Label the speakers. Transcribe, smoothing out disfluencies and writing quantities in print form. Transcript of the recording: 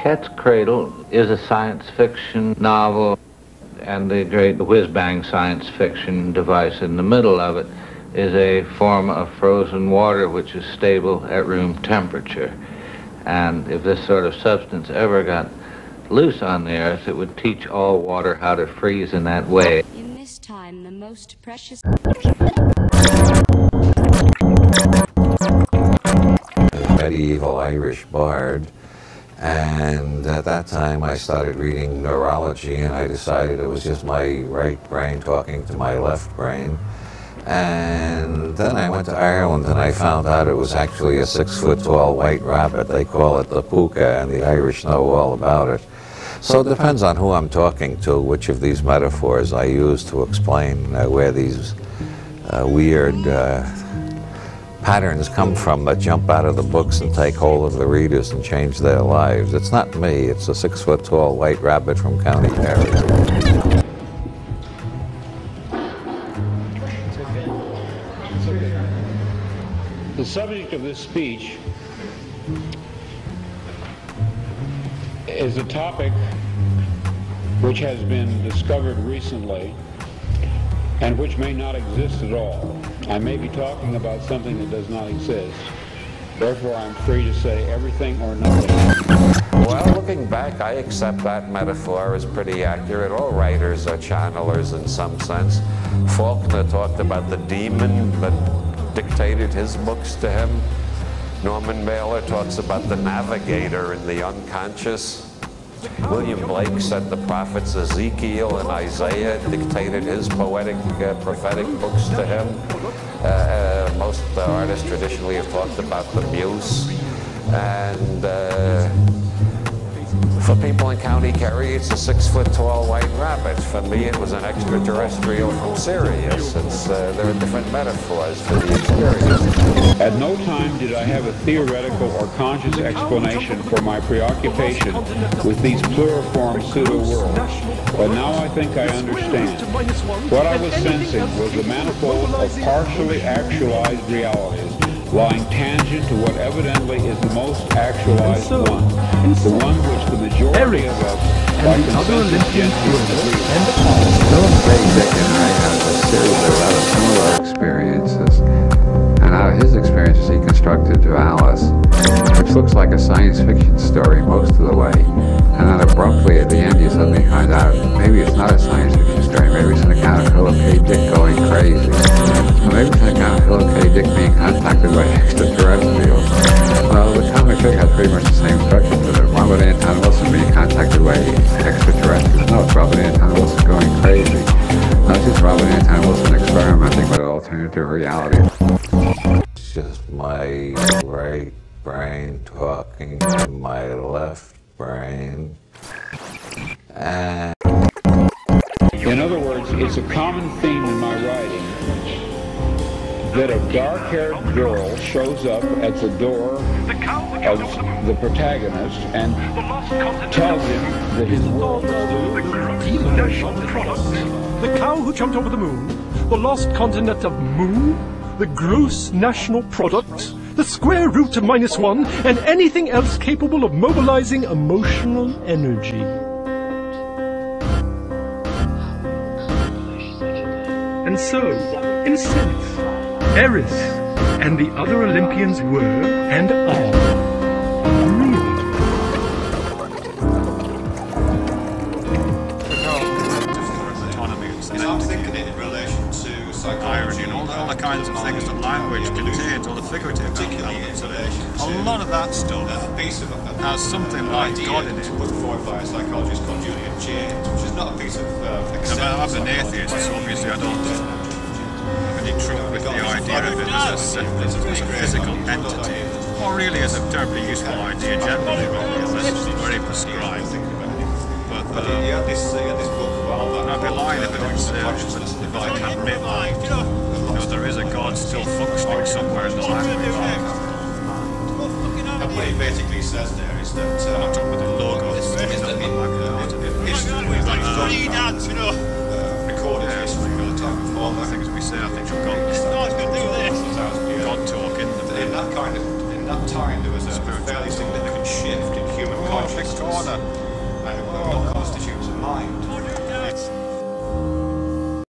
Speaker 1: Cat's Cradle is a science fiction novel, and the great whiz-bang science fiction device in the middle of it is a form of frozen water which is stable at room temperature. And if this sort of substance ever got loose on the earth, it would teach all water how to freeze in that way.
Speaker 2: In this time, the most precious...
Speaker 3: Medieval Irish bard, and at that time I started reading neurology, and I decided it was just my right brain talking to my left brain. And then I went to Ireland and I found out it was actually a 6-foot-tall white rabbit. They call it the puka, and the Irish know all about it. So it depends on who I'm talking to, which of these metaphors I use to explain where these weird patterns come from that jump out of the books and take hold of the readers and change their lives. It's not me, it's a 6-foot-tall white rabbit from County Kerry.
Speaker 4: The subject of this speech is a topic which has been discovered recently and which may not exist at all. I may be talking about something that does not exist. Therefore, I'm free to say everything or nothing.
Speaker 3: Well, looking back, I accept that metaphor as pretty accurate. All writers are channelers in some sense. Faulkner talked about the demon that dictated his books to him. Norman Mailer talks about the navigator in the unconscious. William Blake said the prophets Ezekiel and Isaiah dictated his poetic, prophetic books to him. Most artists traditionally have talked about the muse. And for people in County Kerry, it's a 6-foot-tall white rabbit. For me, it was an extraterrestrial from Sirius. There are different metaphors for the experience.
Speaker 4: At no time did I have a theoretical or conscious explanation for my preoccupation with these pluriform pseudo-worlds. But now I think I understand. What I was sensing was a manifold of partially actualized realities, lying tangent to what evidently is the most actualized one, the one which the majority of us, like consensus
Speaker 5: Philip K. Dick and I have a series of rather similar experiences, and out of his experiences he constructed v.a.l.i.s, which looks like a science fiction story most of the way, and then abruptly at the end you suddenly find out maybe it's not a science fiction story, maybe it's an account of Philip K. Dick going crazy, or maybe it's an account of Philip K. Dick being contacted by extraterrestrials. Well, the comic book has pretty much the same structure to it. Why would Anton Wilson being contacted by extraterrestrials? No, it's Robert Anton Wilson going crazy. No, it's just Robert Anton Wilson experimenting with alternative reality.
Speaker 3: It's just my right brain talking to my left brain. And
Speaker 4: In other words, it's a common theme in my writing that a dark-haired girl shows up at the door of the protagonist and tells him that his world is
Speaker 6: the national product. The cow who jumped over the moon, the lost continent of Moon, the gross national product, the square root of -1, and anything else capable of mobilizing emotional energy. And so, in a sense, Eris and the other Olympians were, and are, real.
Speaker 7: I'm thinking it in relation to psychology
Speaker 8: and all the kinds of things that language contains, all the figurative elements of it. A lot of that stuff has something like God in it.
Speaker 7: Put forward by a psychologist called Julian, which is not a piece of
Speaker 8: I'm an atheist, so obviously I don't have any trouble with the idea of it as a physical entity, or really as a terribly useful idea generally, unless it's very prescribed. But I'd be lying if I didn't say if I can admit that there is a God still functioning somewhere in the language.
Speaker 7: What he basically says there is that
Speaker 8: I'm talking about the logo.
Speaker 7: recorded history of the time before
Speaker 8: the things we say, I think of God talk in
Speaker 7: that time there was a fairly significant shift in human consciousness.
Speaker 8: big corner.
Speaker 7: Not constituted